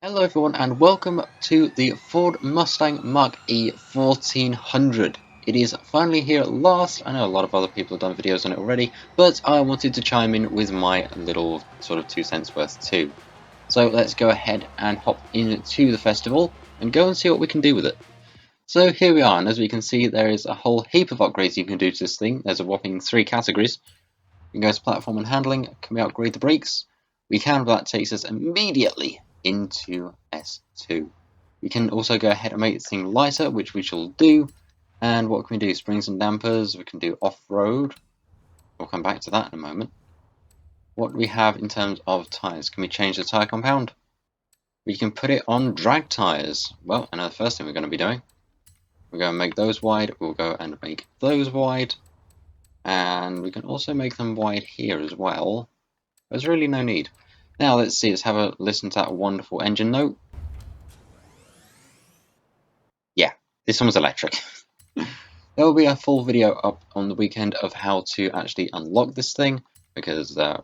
Hello everyone and welcome to the Ford Mustang Mach-E 1400. It is finally here at last. I know a lot of other people have done videos on it already, but I wanted to chime in with my little sort of 2 cents worth too. So let's go ahead and hop into the festival and go and see what we can do with it. So here we are, and as we can see there is a whole heap of upgrades you can do to this thing. There's a whopping 3 categories. We can go to platform and handling. Can we upgrade the brakes? We can, but that takes us immediately into S2. We can also go ahead and make the thing lighter, which we shall do. And what can we do? Springs and dampers. We can do off-road. We'll come back to that in a moment. What do we have in terms of tyres? Can we change the tyre compound? We can put it on drag tyres. Well, I know the first thing we're going to be doing. We're going to make those wide. We'll go and make those wide. And we can also make them wide here as well. There's really no need. Now let's see, let's have a listen to that wonderful engine note. Yeah, this one was electric. There will be a full video up on the weekend of how to actually unlock this thing, because at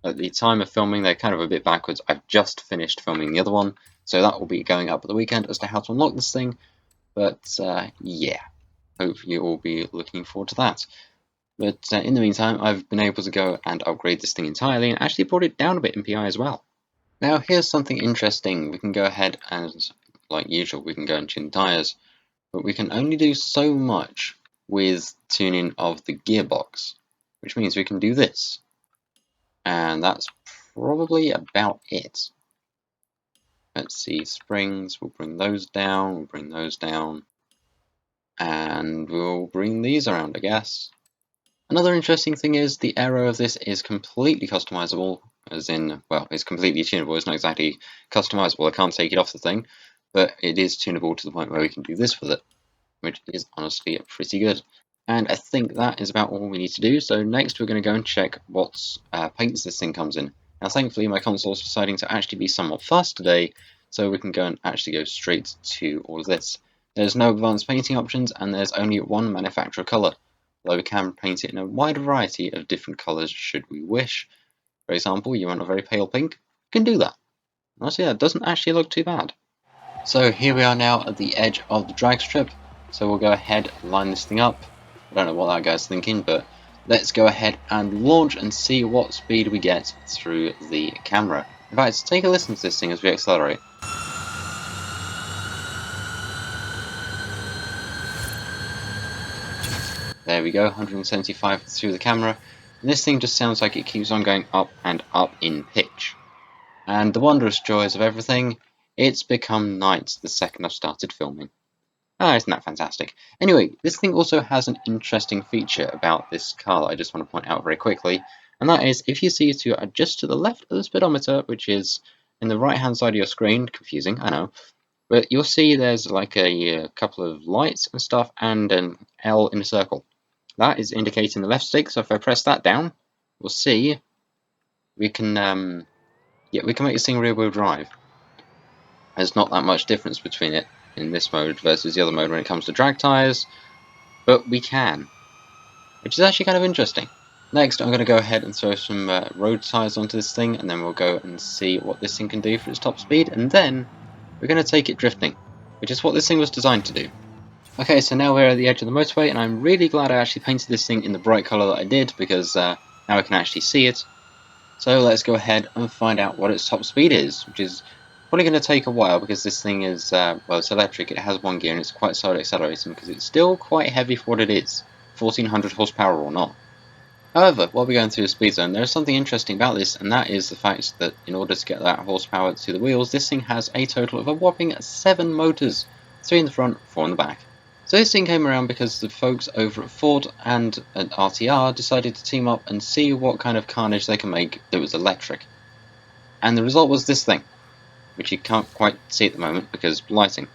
the time of filming they're kind of a bit backwards. I've just finished filming the other one, so that will be going up at the weekend as to how to unlock this thing. But yeah, hopefully you'll all be looking forward to that. But in the meantime, I've been able to go and upgrade this thing entirely and actually brought it down a bit in PI as well. Now here's something interesting. We can go ahead and, like usual, we can go and tune tyres, but we can only do so much with tuning of the gearbox, which means we can do this. And that's probably about it. Let's see, springs, we'll bring those down, we'll bring those down, and we'll bring these around, I guess. Another interesting thing is the aero of this is completely customizable, as in, well, it's completely tunable. It's not exactly customizable. I can't take it off the thing, but it is tunable to the point where we can do this with it, which is honestly pretty good. And I think that is about all we need to do. So next we're going to go and check what paints this thing comes in. Now thankfully my console is deciding to actually be somewhat fast today, so we can go and actually go straight to all of this. There's no advanced painting options, and there's only one manufacturer colour. Although we can paint it in a wide variety of different colours should we wish. For example, you want a very pale pink, you can do that. Honestly, that doesn't actually look too bad. So here we are now at the edge of the drag strip, so we'll go ahead and line this thing up. I don't know what that guy's thinking, but let's go ahead and launch and see what speed we get through the camera. In fact, take a listen to this thing as we accelerate. There we go, 175 through the camera, and this thing just sounds like it keeps on going up and up in pitch. And the wondrous joys of everything, it's become night the second I've started filming. Ah, isn't that fantastic? Anyway, this thing also has an interesting feature about this car that I just want to point out very quickly, and that is if you see to adjust to the left of the speedometer, which is in the right hand side of your screen, confusing, I know, but you'll see there's like a couple of lights and stuff and an L in a circle. That is indicating the left stick, so if I press that down, we'll see we can we can make this thing rear wheel drive. There's not that much difference between it in this mode versus the other mode when it comes to drag tyres, but we can, which is actually kind of interesting. Next I'm going to go ahead and throw some road tyres onto this thing, and then we'll go and see what this thing can do for its top speed, and then we're going to take it drifting, which is what this thing was designed to do. Okay, so now we're at the edge of the motorway, and I'm really glad I actually painted this thing in the bright colour that I did, because now I can actually see it. So let's go ahead and find out what its top speed is, which is probably going to take a while because this thing is, well, it's electric, it has one gear, and it's quite slow at accelerating because it's still quite heavy for what it is, 1400 horsepower or not. However, while we're going through the speed zone, there is something interesting about this, and that is the fact that in order to get that horsepower to the wheels, this thing has a total of a whopping 7 motors, 3 in the front, 4 in the back. So this thing came around because the folks over at Ford and at RTR decided to team up and see what kind of carnage they can make that was electric. And the result was this thing, which you can't quite see at the moment because lighting.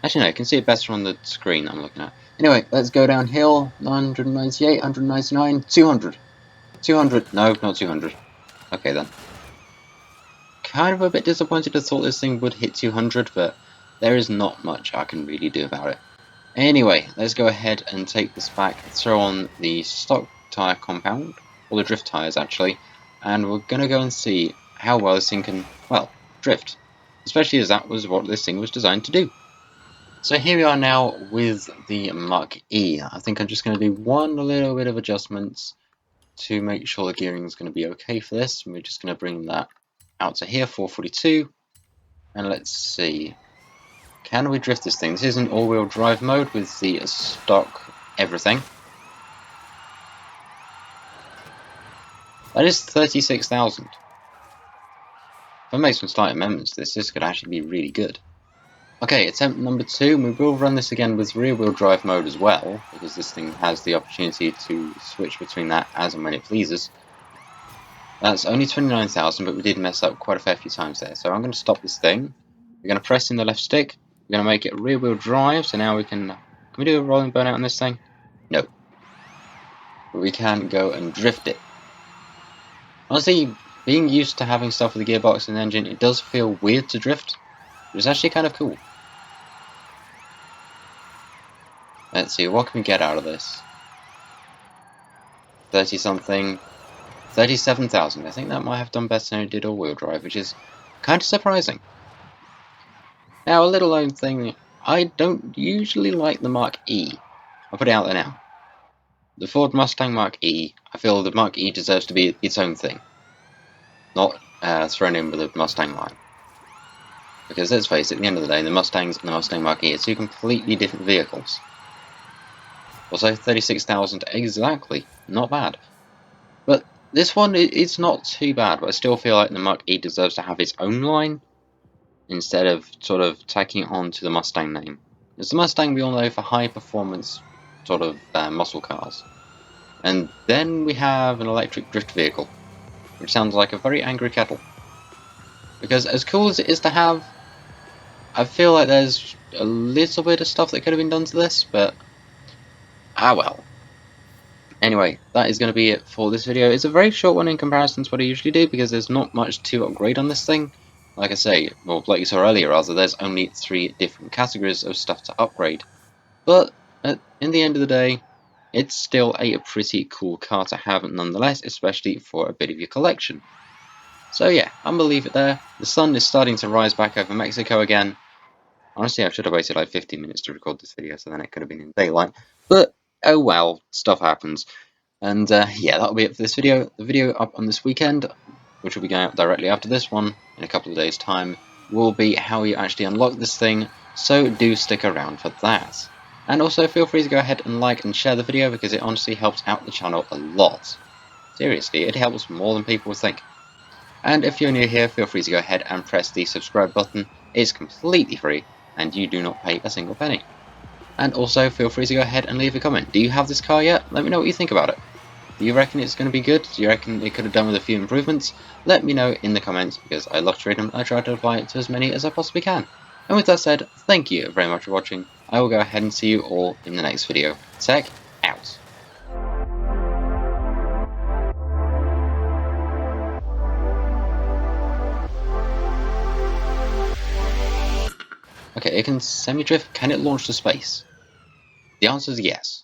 Actually no, you can see it better on the screen I'm looking at. Anyway, let's go downhill, 198, 199, 200. 200, no, not 200. Okay then. Kind of a bit disappointed, I thought this thing would hit 200, but there is not much I can really do about it. Anyway, let's go ahead and take this back, throw on the stock tyre compound, or the drift tyres actually, and we're going to go and see how well this thing can, well, drift. especially as that was what this thing was designed to do. So here we are now with the Mach E. I think I'm just going to do one little bit of adjustments to make sure the gearing is going to be okay for this. And we're just going to bring that out to here, 442. And let's see. Can we drift this thing? This is an all-wheel drive mode with the stock everything. That is 36,000. If I make some slight amendments to this could actually be really good. Okay, attempt number 2, and we will run this again with rear-wheel drive mode as well, because this thing has the opportunity to switch between that as and when it pleases. That's only 29,000, but we did mess up quite a fair few times there. So I'm going to stop this thing. We're going to press in the left stick. We're going to make it rear-wheel drive, so now we can we do a rolling burnout on this thing? No. But we can go and drift it. Honestly, being used to having stuff with the gearbox and the engine, it does feel weird to drift, but it's actually kind of cool. Let's see, what can we get out of this? 30 something, 37,000. I think that might have done better than it did all-wheel drive, which is kind of surprising. Now, a little known thing, I don't usually like the Mach E. I'll put it out there now. The Ford Mustang Mach E, I feel the Mach E deserves to be its own thing. Not thrown in with the Mustang line. Because let's face it, at the end of the day, the Mustangs and the Mustang Mach E are two completely different vehicles. Also, 36,000 exactly, not bad. But this one, it's not too bad, but I still feel like the Mach E deserves to have its own line, instead of sort of tacking on to the Mustang name. It's the Mustang we all know for high performance sort of muscle cars. And then we have an electric drift vehicle, which sounds like a very angry kettle. Because as cool as it is to have, I feel like there's a little bit of stuff that could have been done to this, but ah well. Anyway, that is going to be it for this video. It's a very short one in comparison to what I usually do, because there's not much to upgrade on this thing. Like I say, well, like you saw earlier rather, there's only 3 different categories of stuff to upgrade. But in the end of the day, it's still a pretty cool car to have nonetheless, especially for a bit of your collection. So yeah, I'm gonna leave it there. The sun is starting to rise back over Mexico again. Honestly, I should have waited like 15 minutes to record this video, so then it could have been in daylight. But oh well, stuff happens. And yeah, that'll be it for this video. The video up on this weekend, which will be going out directly after this one in a couple of days' time, will be how you actually unlock this thing, so do stick around for that. And also feel free to go ahead and like and share the video, because it honestly helps out the channel a lot. Seriously, it helps more than people would think. And if you're new here, feel free to go ahead and press the subscribe button. It's completely free, and you do not pay a single penny. And also feel free to go ahead and leave a comment. Do you have this car yet? Let me know what you think about it. Do you reckon it's going to be good? Do you reckon it could have done with a few improvements? Let me know in the comments, because I love to read them and I try to apply it to as many as I possibly can. And with that said, thank you very much for watching. I will go ahead and see you all in the next video. Tech out. Okay, it can semi-drift. Can it launch to space? The answer is yes.